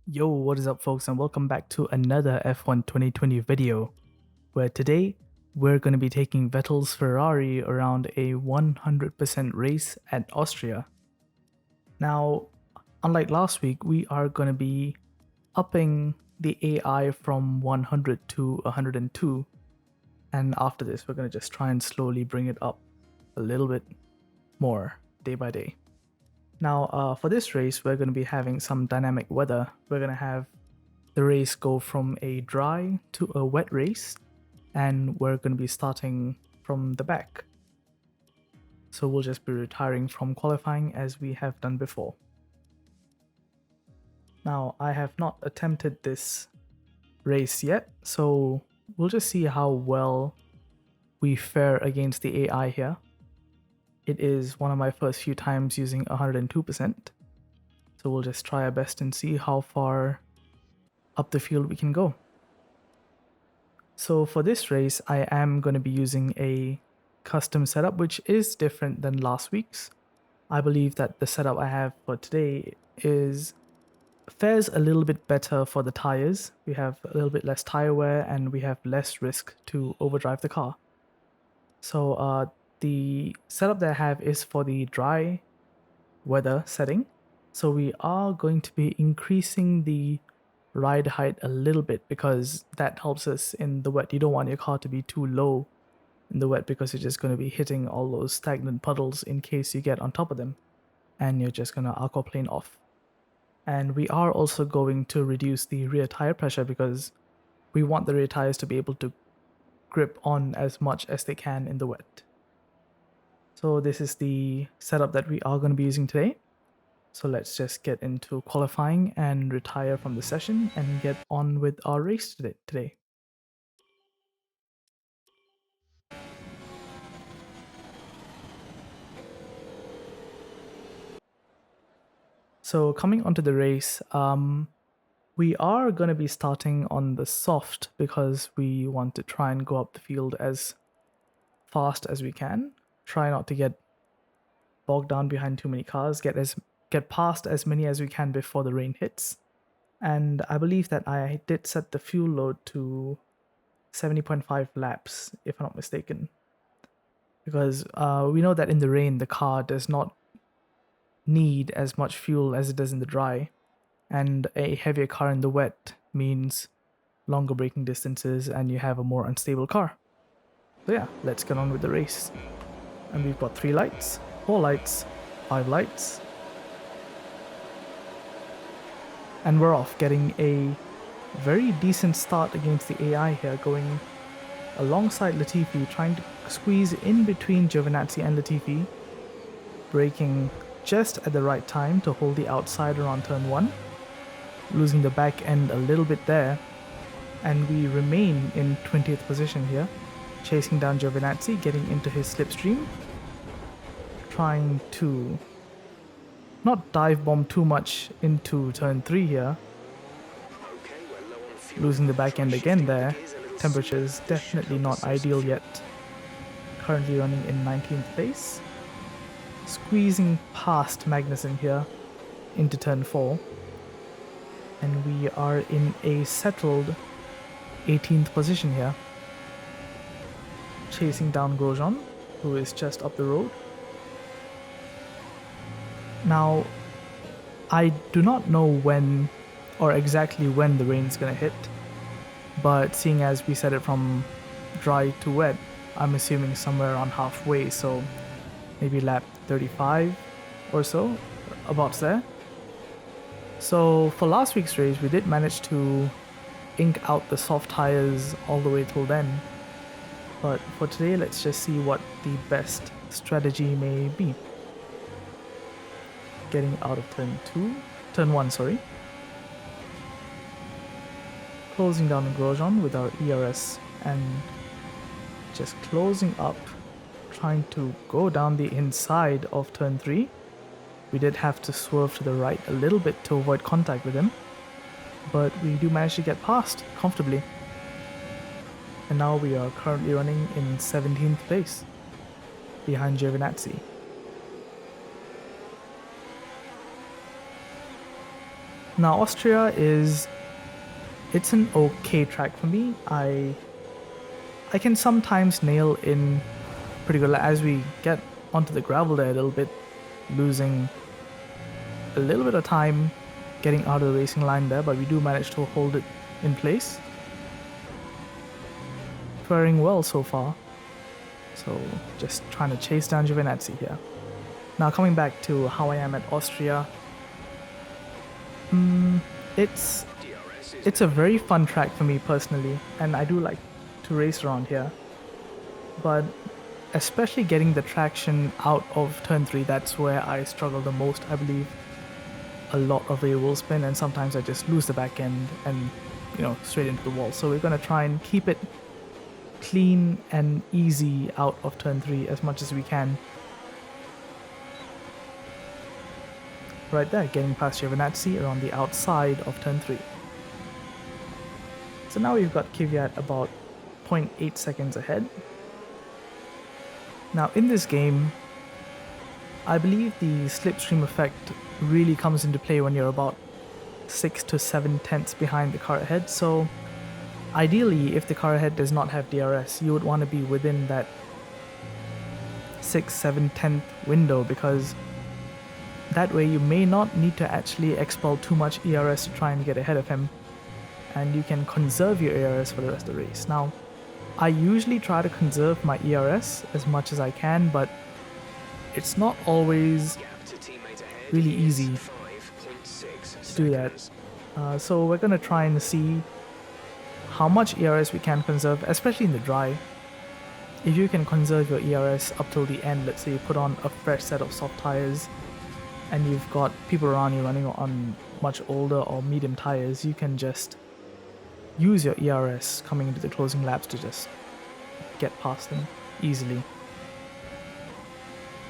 Yo, what is up folks, and welcome back to another F1 2020 video, where today we're going to be taking Vettel's Ferrari around a 100% race at Austria. Now, unlike last week, we are going to be upping the AI from 100 to 102, and after this we're going to just try and slowly bring it up a little bit more day by day. Now, for this race, we're going to be having some dynamic weather. We're going to have the race go from a dry to a wet race, and we're going to be starting from the back. So we'll just be retiring from qualifying as we have done before. Now, I have not attempted this race yet, so we'll just see how well we fare against the AI here. It is one of my first few times using 102%, so we'll just try our best and see how far up the field we can go. So for this race, I am going to be using a custom setup, which is different than last week's. I believe that the setup I have for today fares a little bit better for the tires. We have a little bit less tire wear and we have less risk to overdrive the car. So the setup that I have is for the dry weather setting. So we are going to be increasing the ride height a little bit because that helps us in the wet. You don't want your car to be too low in the wet because you're just going to be hitting all those stagnant puddles in case you get on top of them and you're just going to aquaplane off. And we are also going to reduce the rear tire pressure because we want the rear tires to be able to grip on as much as they can in the wet. So this is the setup that we are going to be using today. So let's just get into qualifying and retire from the session and get on with our race today. So coming onto the race, we are going to be starting on the soft because we want to try and go up the field as fast as we can. Try not to get bogged down behind too many cars, get past as many as we can before the rain hits. And I believe that I did set the fuel load to 70.5 laps, if I'm not mistaken. Because we know that in the rain, the car does not need as much fuel as it does in the dry. And a heavier car in the wet means longer braking distances and you have a more unstable car. So yeah, let's get on with the race. And we've got 3 lights, 4 lights, 5 lights. And we're off, getting a very decent start against the AI here, going alongside Latifi, trying to squeeze in between Giovinazzi and Latifi, braking just at the right time to hold the outside around turn 1, losing the back end a little bit there, and we remain in 20th position here, chasing down Giovinazzi, getting into his slipstream, trying to not dive bomb too much into turn 3 here, losing the back end again there. Temperature is definitely not ideal yet. Currently running in 19th place. Squeezing past Magnussen here into turn 4. And we are in a settled 18th position here. Chasing down Grosjean, who is just up the road. Now, I do not know when or exactly when the rain is going to hit, but seeing as we set it from dry to wet, I'm assuming somewhere around halfway, so maybe lap 35 or so, about there. So for last week's race, we did manage to ink out the soft tires all the way till then, but for today, let's just see what the best strategy may be. Getting out of turn 1, sorry. Closing down Grosjean with our ERS and just closing up, trying to go down the inside of turn 3. We did have to swerve to the right a little bit to avoid contact with him, but we do manage to get past comfortably. And now we are currently running in 17th place, behind Giovinazzi. Now Austria it's an okay track for me. I can sometimes nail in pretty good as we get onto the gravel there a little bit, losing a little bit of time getting out of the racing line there, but we do manage to hold it in place. Faring well so far. So just trying to chase down Giovinazzi here. Now coming back to how I am at Austria. It's a very fun track for me personally, and I do like to race around here. But especially getting the traction out of turn 3, that's where I struggle the most, I believe. A lot of rear wheel spin, and sometimes I just lose the back end and, straight into the wall. So we're going to try and keep it clean and easy out of turn 3 as much as we can. Right there, getting past Giovinazzi around the outside of turn 3. So now we've got Kvyat about 0.8 seconds ahead. Now in this game, I believe the slipstream effect really comes into play when you're about 6 to 7 tenths behind the car ahead. So ideally, if the car ahead does not have DRS, you would want to be within that 6-7 tenth window, because that way you may not need to actually expel too much ERS to try and get ahead of him, and you can conserve your ERS for the rest of the race. Now, I usually try to conserve my ERS as much as I can, but it's not always really easy to do that. So we're going to try and see how much ERS we can conserve, especially in the dry. If you can conserve your ERS up till the end, let's say you put on a fresh set of soft tires and you've got people around you running on much older or medium tires, you can just use your ERS coming into the closing laps to just get past them easily.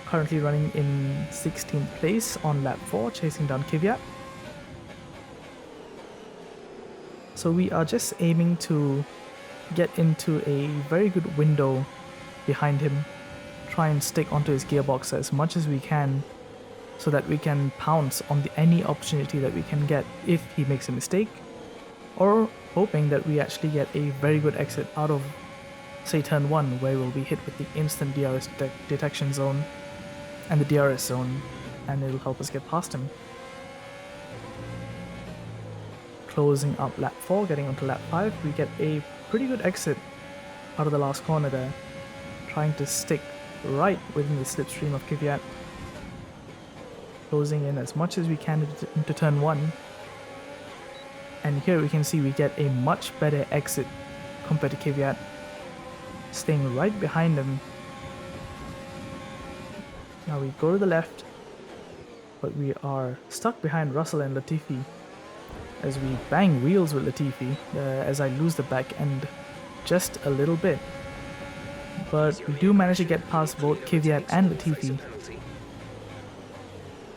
Currently running in 16th place on lap 4, chasing down Kvyat. So we are just aiming to get into a very good window behind him, try and stick onto his gearbox as much as we can, so that we can pounce on any opportunity that we can get if he makes a mistake, or hoping that we actually get a very good exit out of, say, turn 1, where we'll be hit with the instant DRS detection zone and the DRS zone, and it'll help us get past him. Closing up lap 4, getting onto lap 5, we get a pretty good exit out of the last corner there, trying to stick right within the slipstream of Kvyat. Closing in as much as we can into turn 1. And here we can see we get a much better exit compared to Kvyat, staying right behind him. Now we go to the left, but we are stuck behind Russell and Latifi as we bang wheels with Latifi as I lose the back end just a little bit. But we do manage to get past both Kvyat and Latifi.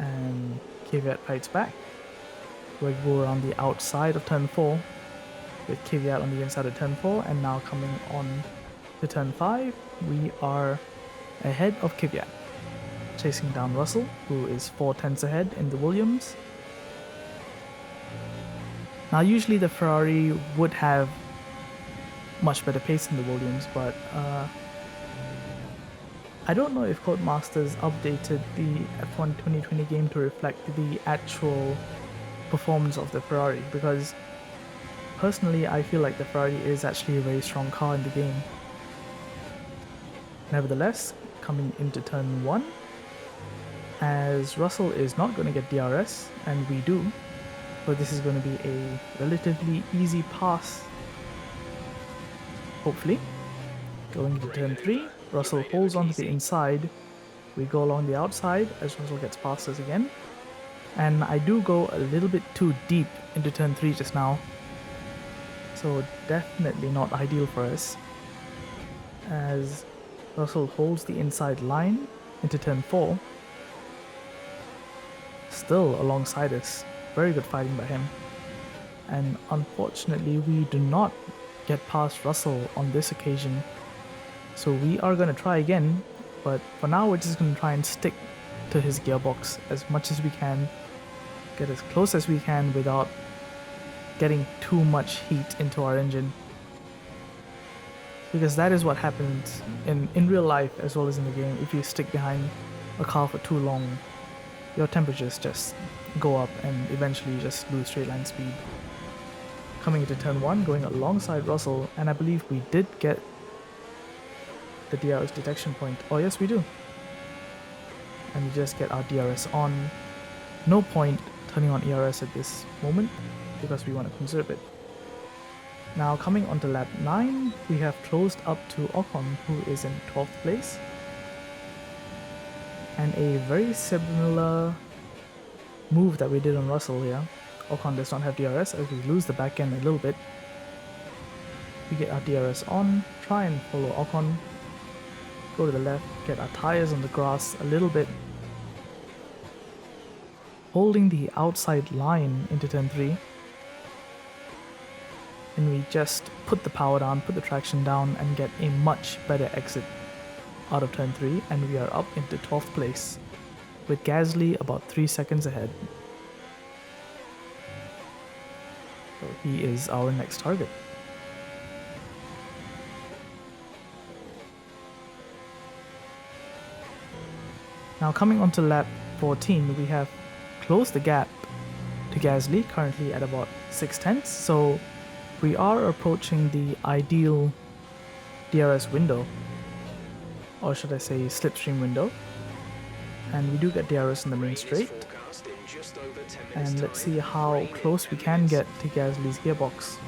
And Kvyat fights back. We go around the outside of turn 4 with Kvyat on the inside of turn 4, and now coming on to turn 5, we are ahead of Kvyat, chasing down Russell, who is 4 tenths ahead in the Williams. Now usually the Ferrari would have much better pace than the Williams, but I don't know if Codemasters updated the F1 2020 game to reflect the actual performance of the Ferrari, because personally I feel like the Ferrari is actually a very strong car in the game. Nevertheless, coming into turn 1, as Russell is not going to get DRS, and we do, but this is going to be a relatively easy pass, hopefully. Going into turn 3, Russell holds onto the inside, we go along the outside as Russell gets past us again, and I do go a little bit too deep into turn 3 just now, so definitely not ideal for us, as Russell holds the inside line into turn 4, still alongside us. Very good fighting by him, and unfortunately we do not get past Russell on this occasion, so we are going to try again, but for now we're just going to try and stick to his gearbox as much as we can, get as close as we can without getting too much heat into our engine. Because that is what happens in real life as well as in the game. If you stick behind a car for too long, your temperatures just go up and eventually you just lose straight line speed. Coming into turn 1, going alongside Russell, and I believe we did get the DRS detection point. Oh yes, we do. And we just get our DRS on. No point turning on ERS at this moment because we want to conserve it. Now coming onto lap 9, we have closed up to Ocon, who is in 12th place. And a very similar move that we did on Russell here. Ocon does not have DRS as we lose the back end a little bit. We get our DRS on, try and follow Ocon, go to the left, get our tires on the grass a little bit, holding the outside line into turn 3. And we just put the power down, put the traction down, and get a much better exit out of turn 3, and we are up into 12th place, with Gasly about 3 seconds ahead. So he is our next target. Now coming onto lap 14, we have closed the gap to Gasly, currently at about 6/10, so we are approaching the ideal DRS window, or should I say slipstream window, and we do get DRS in the main straight. And let's see how close we can get to Gasly's gearbox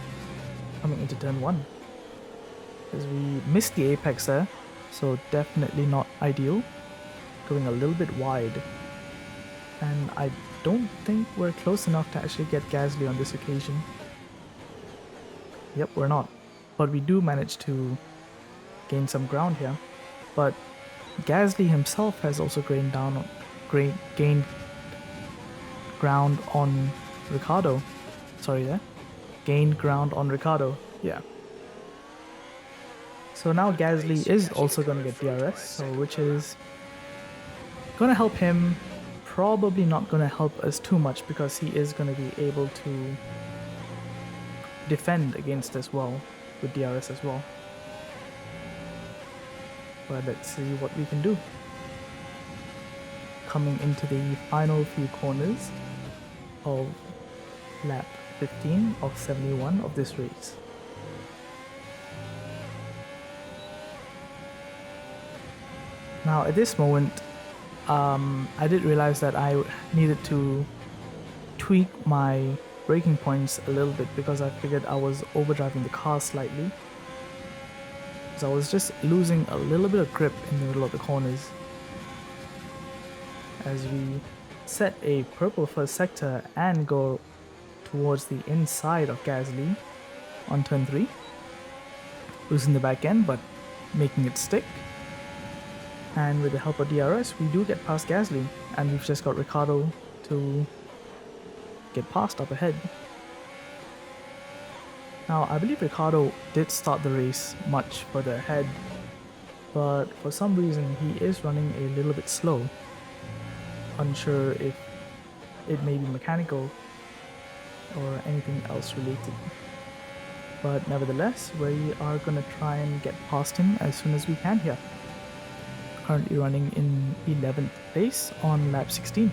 coming into turn 1, because we missed the apex there, so definitely not ideal, going a little bit wide, and I don't think we're close enough to actually get Gasly on this occasion. Yep, we're not, but we do manage to gain some ground here. But Gasly himself has also gained ground on Ricciardo. Sorry there. Gained ground on Ricciardo. Yeah. So now Gasly is also going to get DRS, so which is going to help him. Probably not going to help us too much because he is going to be able to defend against as well with DRS as well. But let's see what we can do. Coming into the final few corners of lap 15 of 71 of this race. Now at this moment, I did realize that I needed to tweak my braking points a little bit because I figured I was overdriving the car slightly. So I was just losing a little bit of grip in the middle of the corners. As we set a purple first sector and go towards the inside of Gasly on turn 3. Losing the back end but making it stick. And with the help of DRS, we do get past Gasly, and we've just got Ricciardo to get past up ahead. Now, I believe Ricciardo did start the race much further ahead, but for some reason he is running a little bit slow. Unsure if it may be mechanical or anything else related. But nevertheless, we are going to try and get past him as soon as we can here. Currently running in 11th place on lap 16.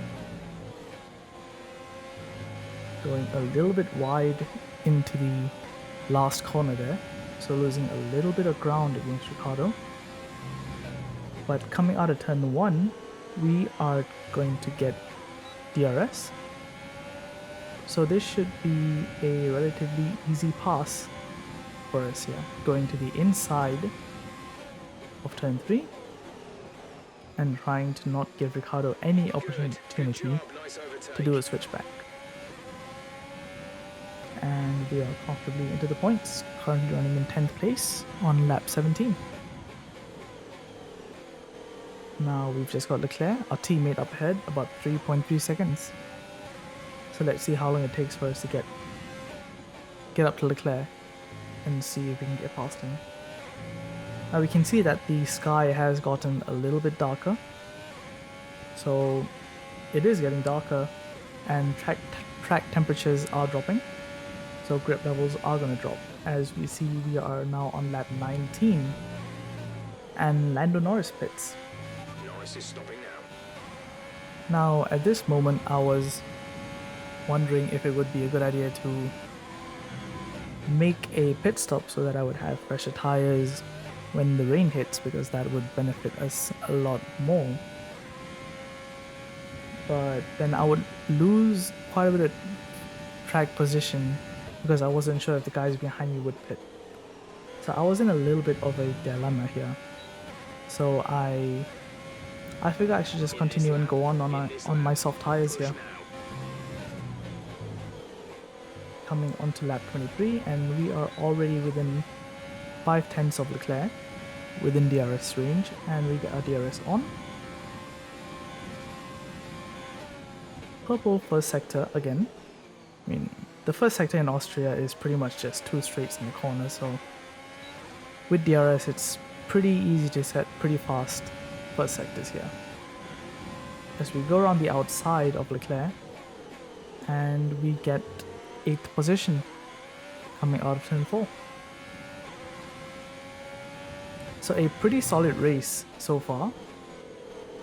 Going a little bit wide into the last corner there, so losing a little bit of ground against Ricciardo. But coming out of turn 1, we are going to get DRS. So this should be a relatively easy pass for us here. Going to the inside of turn 3. And trying to not give Ricciardo any opportunity to do a switchback. And we are comfortably into the points, currently running in 10th place on lap 17. Now we've just got Leclerc, our teammate up ahead, about 3.3 seconds. So let's see how long it takes for us to get up to Leclerc and see if we can get past him. Now we can see that the sky has gotten a little bit darker, so it is getting darker and track temperatures are dropping, so grip levels are going to drop. As we see, we are now on lap 19, and Lando Norris pits. Norris is stopping now. Now, at this moment, I was wondering if it would be a good idea to make a pit stop so that I would have fresher tires when the rain hits, because that would benefit us a lot more. But then I would lose quite a bit of track position because I wasn't sure if the guys behind me would pit. So I was in a little bit of a dilemma here. So I figured I should just continue and go on my soft tires here. Coming onto lap 23, and we are already within 5/10 of Leclerc, within DRS range, and we get our DRS on. Purple first sector again. I mean, the first sector in Austria is pretty much just two straights in the corner, so with DRS it's pretty easy to set pretty fast first sectors here. As we go around the outside of Leclerc, and we get 8th position coming out of turn 4. So a pretty solid race so far.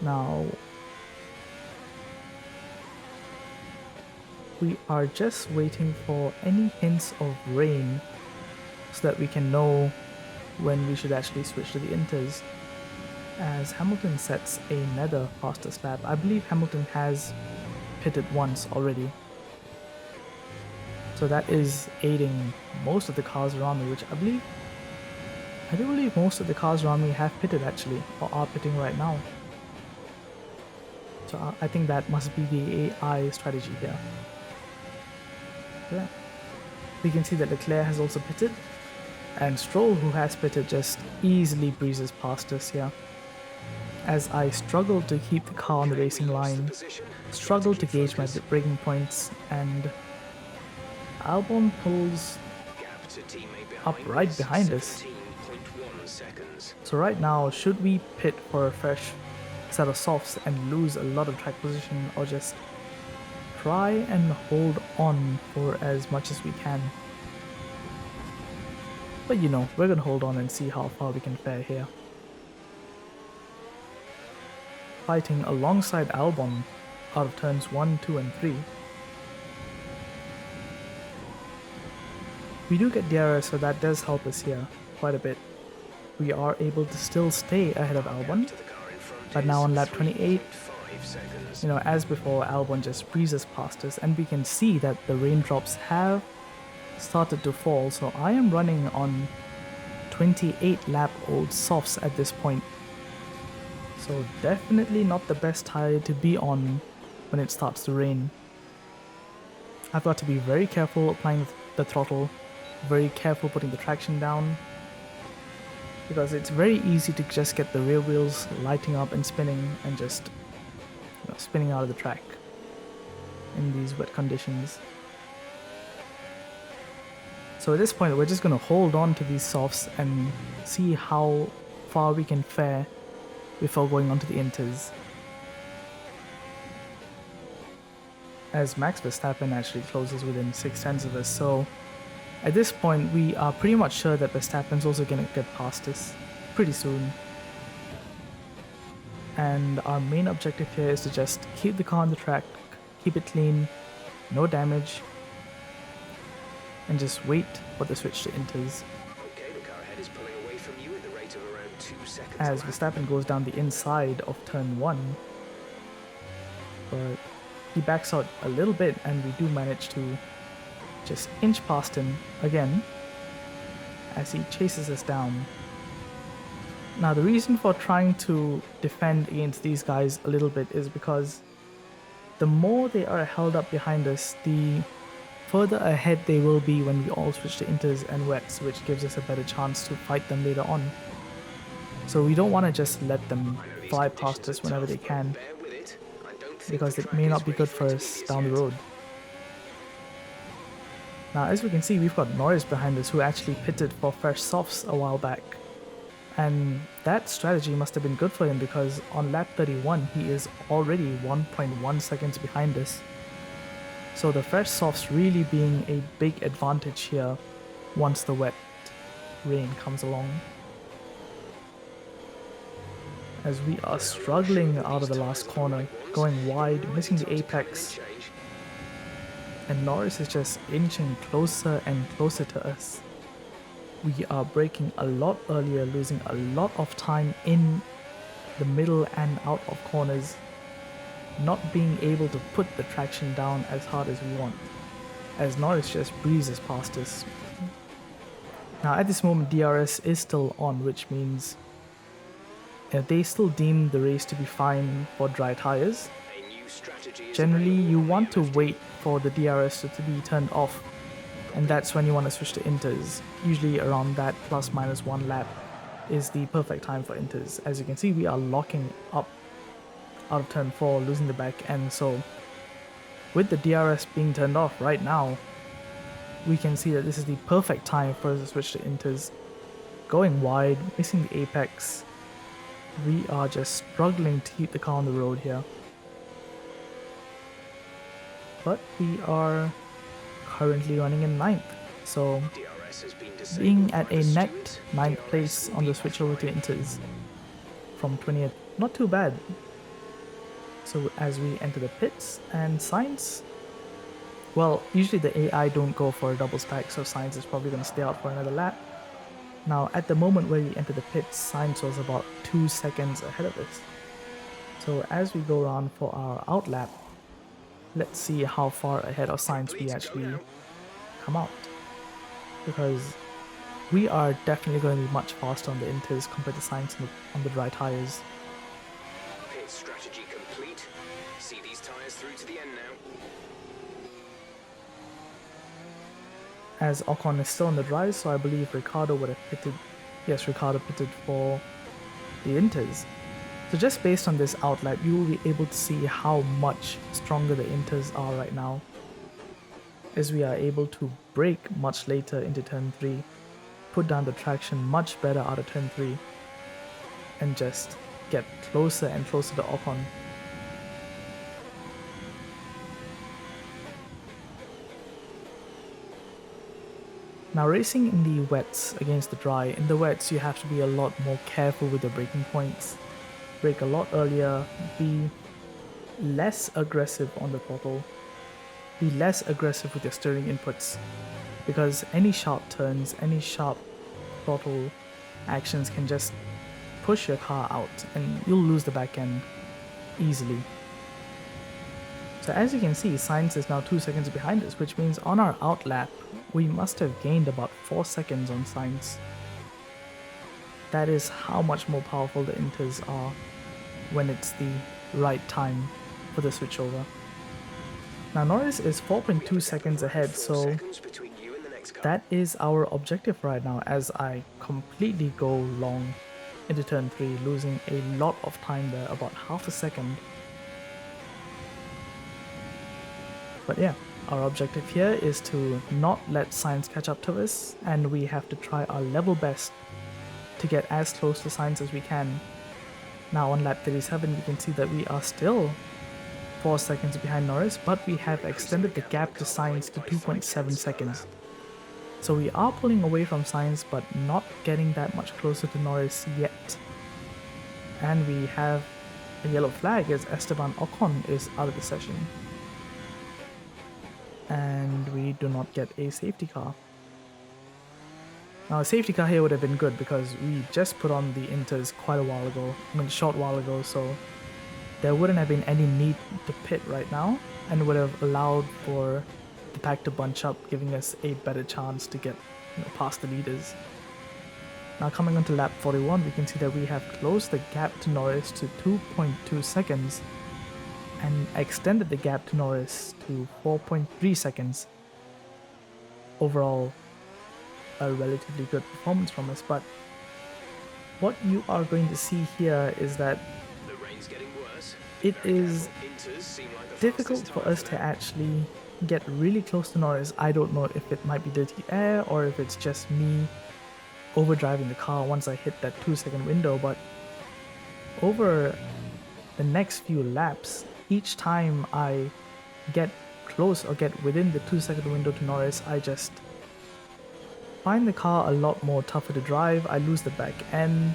Now we are just waiting for any hints of rain so that we can know when we should actually switch to the inters, as Hamilton sets another fastest lap. I believe Hamilton has pitted once already, so that is aiding most of the cars around me, which I do believe most of the cars around me have pitted actually, or are pitting right now. So I think that must be the AI strategy here. Yeah. We can see that Leclerc has also pitted, and Stroll, who has pitted, just easily breezes past us here. As I struggle to keep the car on the racing line, struggle to gauge my braking points, and Albon pulls up right behind us. So right now, should we pit for a fresh set of softs and lose a lot of track position, or just try and hold on for as much as we can? But you know, we're gonna hold on and see how far we can fare here. Fighting alongside Albon out of turns 1, 2 and 3. We do get DRS, so that does help us here quite a bit. We are able to still stay ahead of Albon, but now on lap 28, you know, as before, Albon just breezes past us, and we can see that the raindrops have started to fall. So I am running on 28 lap old softs at this point. So definitely not the best tire to be on when it starts to rain. I've got to be very careful applying the throttle, very careful putting the traction down, because it's very easy to just get the rear wheels lighting up and spinning, and just spinning out of the track in these wet conditions. So at this point, we're just going to hold on to these softs and see how far we can fare before going on to the inters. As Max Verstappen actually closes within 6/10 of us, so at this point we are pretty much sure that Verstappen's also going to get past us pretty soon. And our main objective here is to just keep the car on the track, keep it clean, no damage, and just wait for the switch to inters. Okay, the car ahead is pulling away from you at the rate of around 2 seconds. As Verstappen goes down the inside of turn 1, but he backs out a little bit, and we do manage to just inch past him again as he chases us down. Now the reason for trying to defend against these guys a little bit is because the more they are held up behind us, the further ahead they will be when we all switch to inters and wets, which gives us a better chance to fight them later on. So we don't want to just let them fly past us whenever they can, because it may not be good for us down the road. Now as we can see, we've got Norris behind us, who actually pitted for fresh softs a while back. And that strategy must have been good for him, because on lap 31 he is already 1.1 seconds behind us. So the fresh softs really being a big advantage here once the wet rain comes along. As we are struggling out of the last corner, going wide, missing the apex, and Norris is just inching closer and closer to us. We are braking a lot earlier, losing a lot of time in the middle and out of corners, not being able to put the traction down as hard as we want, as Norris just breezes past us. Now at this moment DRS is still on, which means they still deem the race to be fine for dry tires. Generally you want to wait for the DRS to be turned off, and that's when you want to switch to inters. Usually around that plus minus 1 lap is the perfect time for inters. As you can see, we are locking up out of turn 4, losing the back end. So with the DRS being turned off right now, we can see that this is the perfect time for us to switch to inters. Going wide, missing the apex. We are just struggling to keep the car on the road here. But we are currently running in 9th, so being at a net 9th place on the switch over to inters from 20th, not too bad. So as we enter the pits, and Sainz, well, usually the AI don't go for a double stack, so Sainz is probably going to stay out for another lap. Now at the moment where we enter the pits, Sainz was about 2 seconds ahead of us. So as we go around for our out lap, let's see how far ahead of Sainz we actually come out, because we are definitely going to be much faster on the inters compared to Sainz on the dry tires. Pit strategy complete. See these tires through to the end now. As Ocon is still on the dry, so I believe Ricardo would have pitted. Yes, Ricardo pitted for the inters. So just based on this outlap, you will be able to see how much stronger the inters are right now, as we are able to brake much later into turn 3, put down the traction much better out of turn 3, and just get closer and closer to Ocon. Now racing in the wets against the dry, in the wets you have to be a lot more careful with your braking points. Brake a lot earlier, be less aggressive on the throttle, be less aggressive with your steering inputs, because any sharp turns, any sharp throttle actions can just push your car out and you'll lose the back end easily. So as you can see, Sainz is now 2 seconds behind us, which means on our out lap, we must have gained about 4 seconds on Sainz. That is how much more powerful the inters are when it's the right time for the switchover. Now Norris is 4.2 seconds ahead, so that is our objective right now, as I completely go long into turn 3, losing a lot of time there, about half a second. But yeah, our objective here is to not let Sainz catch up to us, and we have to try our level best to get as close to Sainz as we can. Now on lap 37 you can see that we are still 4 seconds behind Norris, but we have extended the gap to Sainz to 2.7 seconds. So we are pulling away from Sainz, but not getting that much closer to Norris yet. And we have a yellow flag as Esteban Ocon is out of the session. And we do not get a safety car. Now a safety car here would have been good because we just put on the inters quite a while ago, a short while ago, so there wouldn't have been any need to pit right now, and would have allowed for the pack to bunch up, giving us a better chance to get past the leaders. Now coming onto lap 41, we can see that we have closed the gap to Norris to 2.2 seconds and extended the gap to Norris to 4.3 seconds. Overall, a relatively good performance from us, but what you are going to see here is that it is difficult for us to actually get really close to Norris. I don't know if it might be dirty air or if it's just me overdriving the car once I hit that 2-second window, but over the next few laps, each time I get close or get within the 2-second window to Norris, I just find the car a lot more tougher to drive. I lose the back end,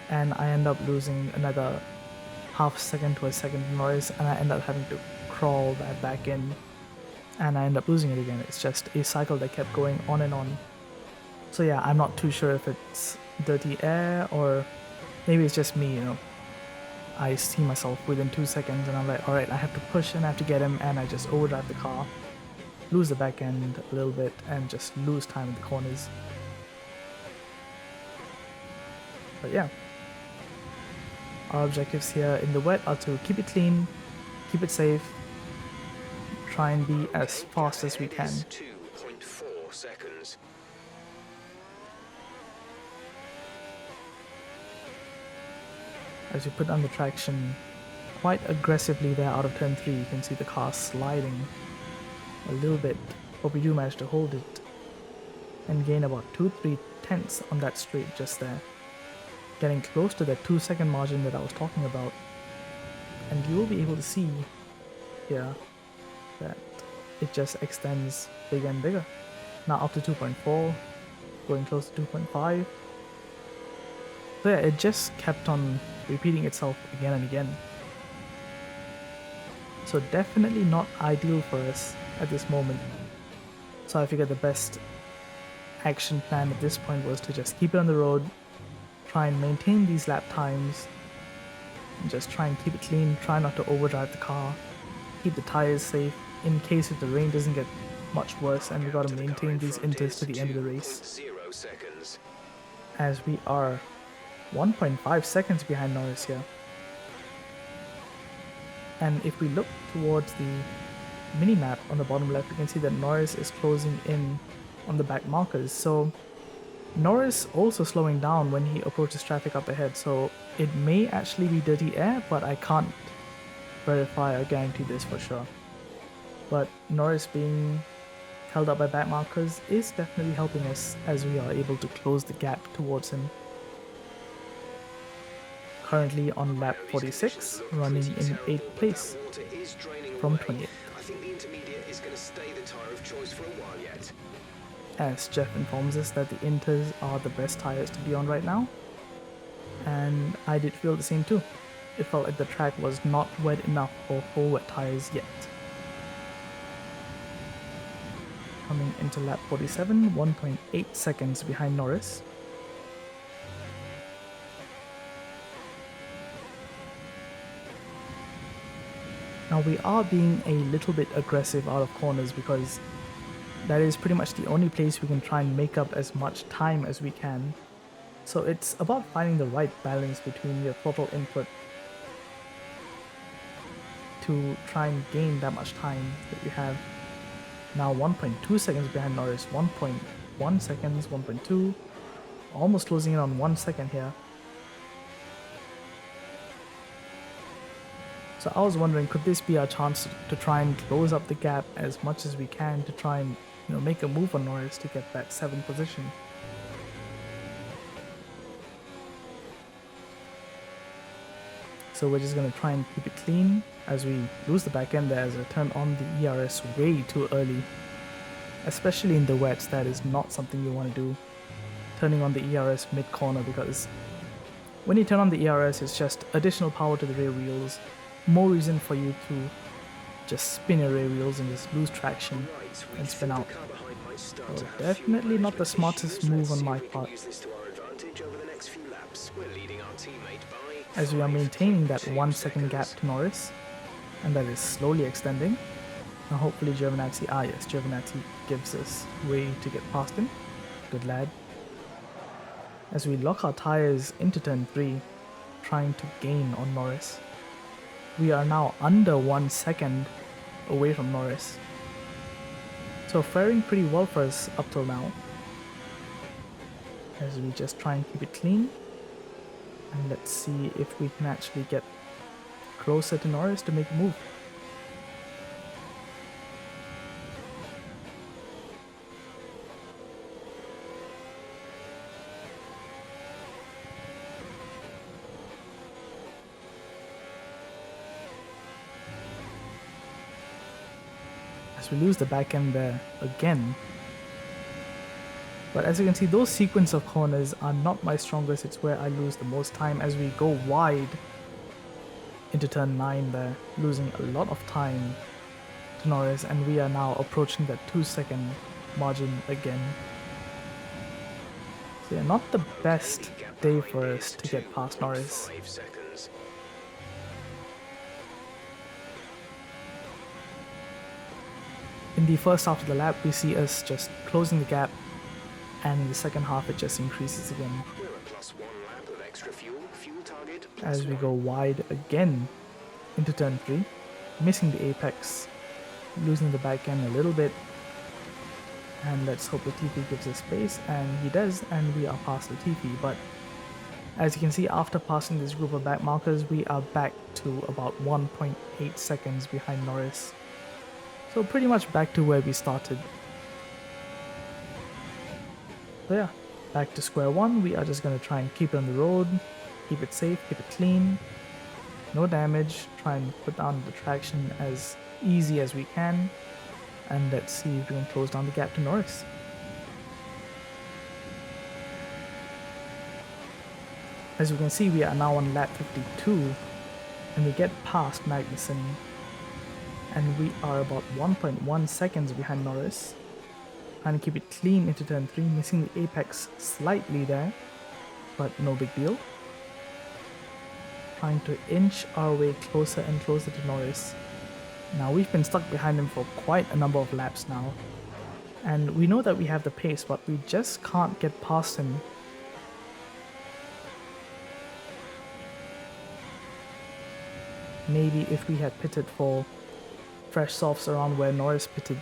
and I end up losing another half second to a second to Norris, and I end up having to crawl that back in, and I end up losing it again. It's just a cycle that kept going on and on. So yeah, I'm not too sure if it's dirty air or maybe it's just me, you know. I see myself within 2 seconds and I'm like, alright, I have to push and I have to get him, and I just overdrive the car, lose the back end a little bit, and just lose time in the corners. But yeah, our objectives here in the wet are to keep it clean, keep it safe, try and be as fast as we can. 2.4 seconds. As you put on the traction quite aggressively there out of turn 3, you can see the car sliding a little bit, but we do manage to hold it and gain about 2-3 tenths on that straight just there, getting close to that 2-second margin that I was talking about. And you will be able to see here that it just extends bigger and bigger. Now up to 2.4, going close to 2.5. So yeah, it just kept on repeating itself again and again. So definitely not ideal for us at this moment. So I figured the best action plan at this point was to just keep it on the road, try and maintain these lap times, and just try and keep it clean, try not to overdrive the car, keep the tires safe in case if the rain doesn't get much worse and we gotta maintain these inters to the end of the race. 0 seconds. As we are 1.5 seconds behind Norris here. And if we look towards the mini-map on the bottom left, you can see that Norris is closing in on the back markers. So Norris also slowing down when he approaches traffic up ahead. So it may actually be dirty air, but I can't verify or guarantee this for sure. But Norris being held up by back markers is definitely helping us as we are able to close the gap towards him. Currently on lap 46, running in 8th place from 20th. I think the intermediate is going to stay the tire of choice for a while yet. As Jeff informs us that the Inters are the best tires to be on right now, and I did feel the same too. It felt like the track was not wet enough for full wet tires yet. Coming into lap 47, 1.8 seconds behind Norris. Now we are being a little bit aggressive out of corners because that is pretty much the only place we can try and make up as much time as we can. So it's about finding the right balance between your throttle input to try and gain that much time that you have. Now 1.2 seconds behind Norris, 1.1 seconds, 1.2, almost closing in on 1 second here. So I was wondering, could this be our chance to try and close up the gap as much as we can to try and, you know, make a move on Norris to get that 7th position? So we're just going to try and keep it clean as we lose the back end there as I turn on the ERS way too early. Especially in the wets, that is not something you want to do. Turning on the ERS mid-corner, because when you turn on the ERS, it's just additional power to the rear wheels. More reason for you to just spin your rear wheels and just lose traction and spin out. So definitely not the smartest move on my part. As we are maintaining that 1 second gap to Norris, and that is slowly extending. Now hopefully Giovinazzi, yes, Giovinazzi gives us way to get past him. Good lad. As we lock our tires into turn 3, trying to gain on Norris. We are now under 1 second away from Norris. So faring pretty well for us up till now. As we just try and keep it clean. And let's see if we can actually get closer to Norris to make a move. as we lose the back end there again. But as you can see, those sequence of corners are not my strongest. It's where I lose the most time as we go wide into turn 9 there, losing a lot of time to Norris, and we are now approaching that 2-second margin again. So yeah, not the best day for us to get past Norris. In the first half of the lap, we see us just closing the gap, and in the second half it just increases again as we go wide again into turn 3, missing the apex, losing the back end a little bit, and let's hope the TP gives us space, and he does, and we are past the TP. But as you can see, after passing this group of back markers, we are back to about 1.8 seconds behind Norris, so pretty much back to where we started. So yeah, back to square one. We are just going to try and keep it on the road, keep it safe, keep it clean, no damage, try and put down the traction as easy as we can, and let's see if we can close down the gap to Norris. As you can see, we are now on lap 52, and we get past Magnussen, and we are about 1.1 seconds behind Norris. Trying to keep it clean into turn 3, missing the apex slightly there, but no big deal. Trying to inch our way closer and closer to Norris. Now we've been stuck behind him for quite a number of laps now, and we know that we have the pace, but we just can't get past him. Maybe if we had pitted for fresh softs around where Norris pitted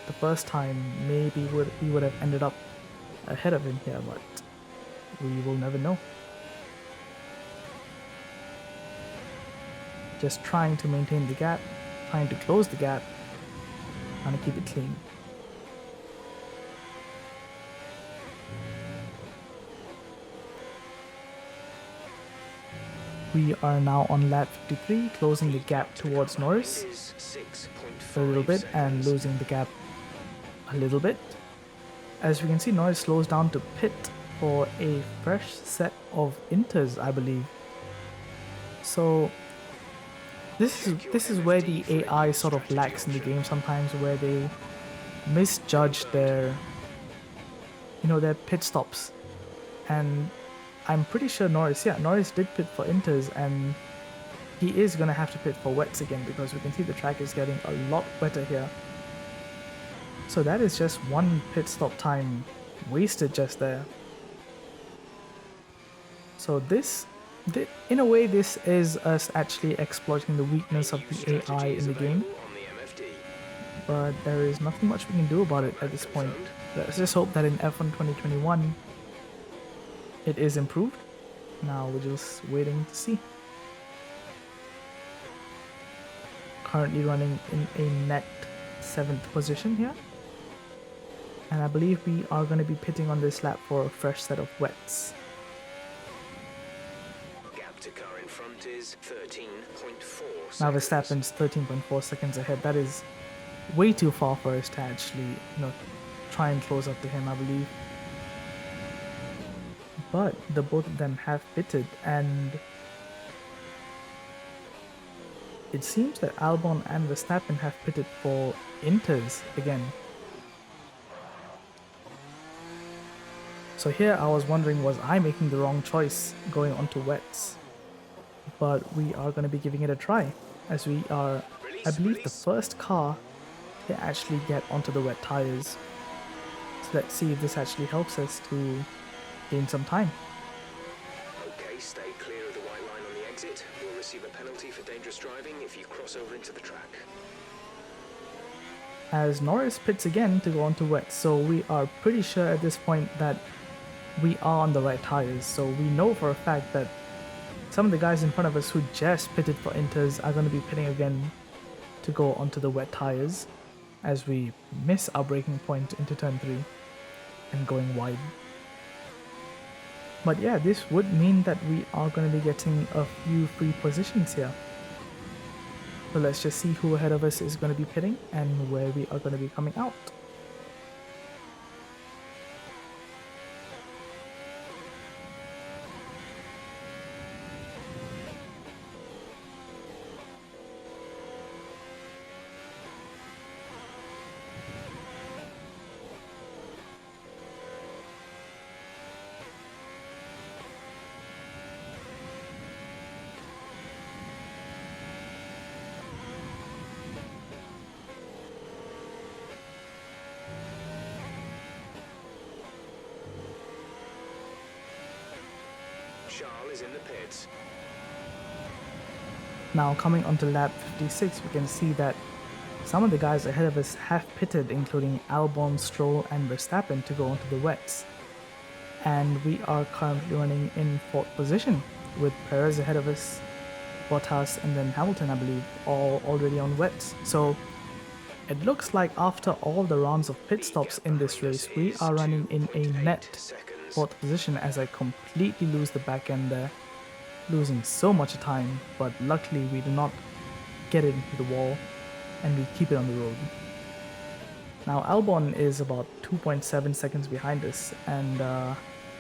the first time, maybe we would have ended up ahead of him here, but we will never know. Just trying to maintain the gap, trying to close the gap, trying to keep it clean. We are now on lap 53, closing the gap towards Norris a little bit and losing the gap a little bit. As we can see, Norris slows down to pit for a fresh set of inters, I believe. So this is where the AI sort of lacks in the game sometimes, where they misjudge their their pit stops. And I'm pretty sure Norris did pit for inters, and he is gonna have to pit for wets again, because we can see the track is getting a lot wetter here. So that is just one pit stop time wasted just there. So in a way, this is us actually exploiting the weakness of the AI in the game. But there is nothing much we can do about it at this point. Let's just hope that in F1 2021 it is improved. Now we're just waiting to see. Currently running in a net 7th position here. And I believe we are going to be pitting on this lap for a fresh set of wets. Gap to car in front is 13.4 Now Verstappen's 13.4 seconds ahead. That is way too far for us to actually, try and close up to him, I believe. But the both of them have pitted, and it seems that Albon and Verstappen have pitted for inters again. So here I was wondering, was I making the wrong choice going onto wets? But we are going to be giving it a try, as we are, I believe, the first car to actually get onto the wet tires. So let's see if this actually helps us to gain some time. Okay, stay clear of the white line on the exit. We'll receive a penalty for dangerous driving if you cross over into the track. As Norris pits again to go onto wet, so we are pretty sure at this point that we are on the right tires. So we know for a fact that some of the guys in front of us who just pitted for inters are going to be pitting again to go onto the wet tires, as we miss our braking point into turn 3 and going wide. But yeah, this would mean that we are going to be getting a few free positions here. So let's just see who ahead of us is going to be pitting and where we are going to be coming out. Charles is in the pits. Now coming onto lap 56, we can see that some of the guys ahead of us have pitted, including Albon, Stroll and Verstappen, to go onto the wets. And we are currently running in 4th position with Perez ahead of us, Bottas and then Hamilton, I believe, all already on wets. So it looks like after all the rounds of pit stops in this race, we are running in a net 4th position as I completely lose the back end there, losing so much time, but luckily we do not get it into the wall and we keep it on the road. Now Albon is about 2.7 seconds behind us, and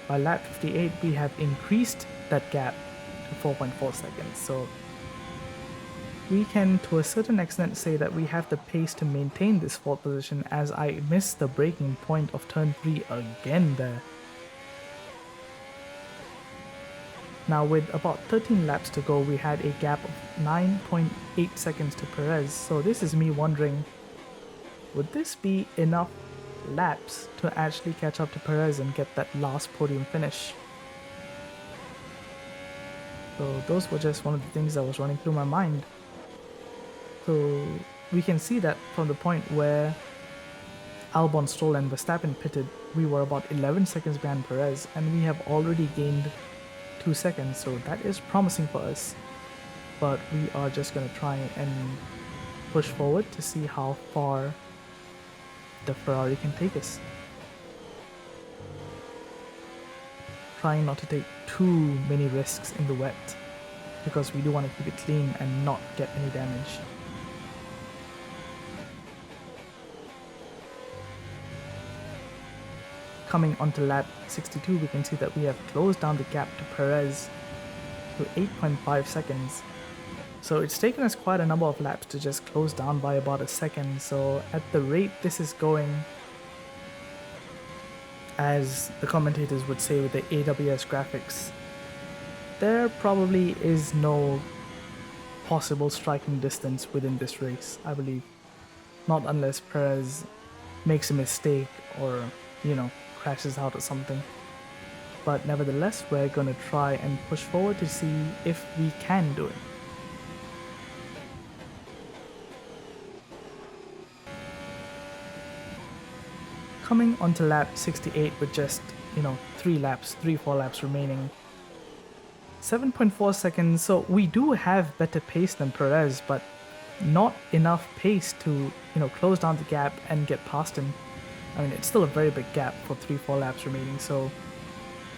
by lap 58 we have increased that gap to 4.4 seconds. So we can to a certain extent say that we have the pace to maintain this 4th position, as I missed the braking point of turn 3 again there. Now with about 13 laps to go, we had a gap of 9.8 seconds to Perez, so this is me wondering, would this be enough laps to actually catch up to Perez and get that last podium finish? So those were just one of the things that was running through my mind. So we can see that from the point where Albon, Stroll and Verstappen pitted, we were about 11 seconds behind Perez, and we have already gained 2 seconds, so that is promising for us. But we are just going to try and push forward to see how far the Ferrari can take us. Trying not to take too many risks in the wet, because we do want to keep it clean and not get any damage. Coming onto lap 62, we can see that we have closed down the gap to Perez to 8.5 seconds. So it's taken us quite a number of laps to just close down by about a second. So at the rate this is going, as the commentators would say with the AWS graphics, there probably is no possible striking distance within this race, I believe. Not unless Perez makes a mistake or, crashes out or something. But nevertheless, we're going to try and push forward to see if we can do it. Coming onto lap 68 with just, 3-4 laps remaining. 7.4 seconds, so we do have better pace than Perez, but not enough pace to, close down the gap and get past him. I mean, it's still a very big gap for 3-4 laps remaining, so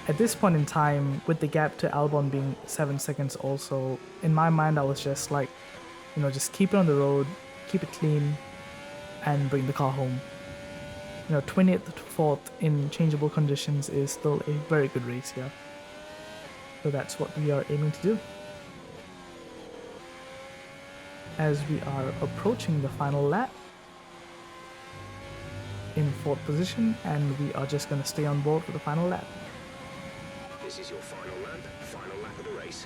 at this point in time, with the gap to Albon being 7 seconds also, in my mind I was just like, just keep it on the road, keep it clean, and bring the car home. 20th to 4th in changeable conditions is still a very good race here. So that's what we are aiming to do. As we are approaching the final lap, in 4th position, and we are just going to stay on board for the final lap. This is your final lap of the race.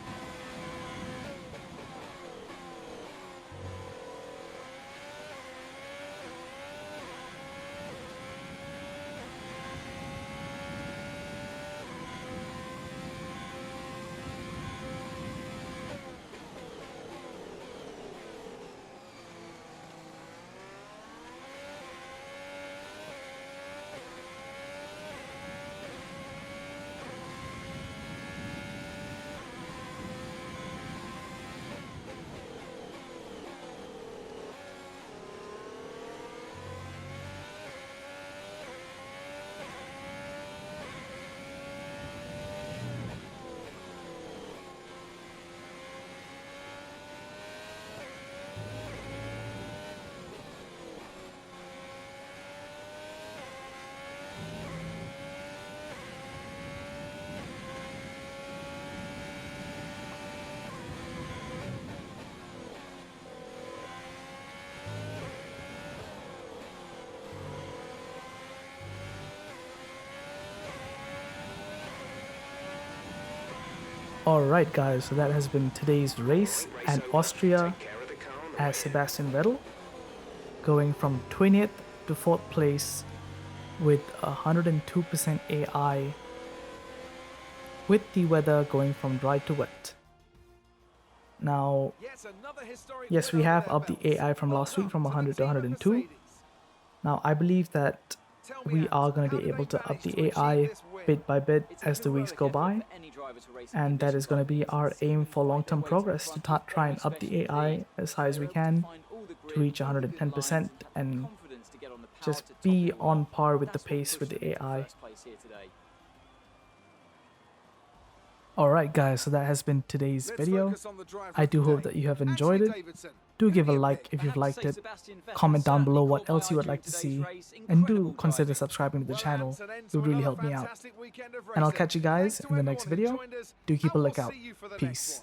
Alright guys, so that has been today's race at Austria as Sebastian Vettel, going from 20th to 4th place with 102% AI, with the weather going from dry to wet. Now, yes, we have upped the AI from last week from 100 to 102. Now, I believe that we are going to be able to up the AI bit by bit as the weeks go by, and that is going to be our aim for long-term progress, to try and up the AI as high as we can to reach 110% and just be on par with the pace with the AI. Alright guys, so that has been today's video. I do hope that you have enjoyed it. Do give a like if you've liked it, comment down below what else you would like to see, and do consider subscribing to the channel. It would really help me out. And I'll catch you guys in the next video. Do keep a lookout. Peace.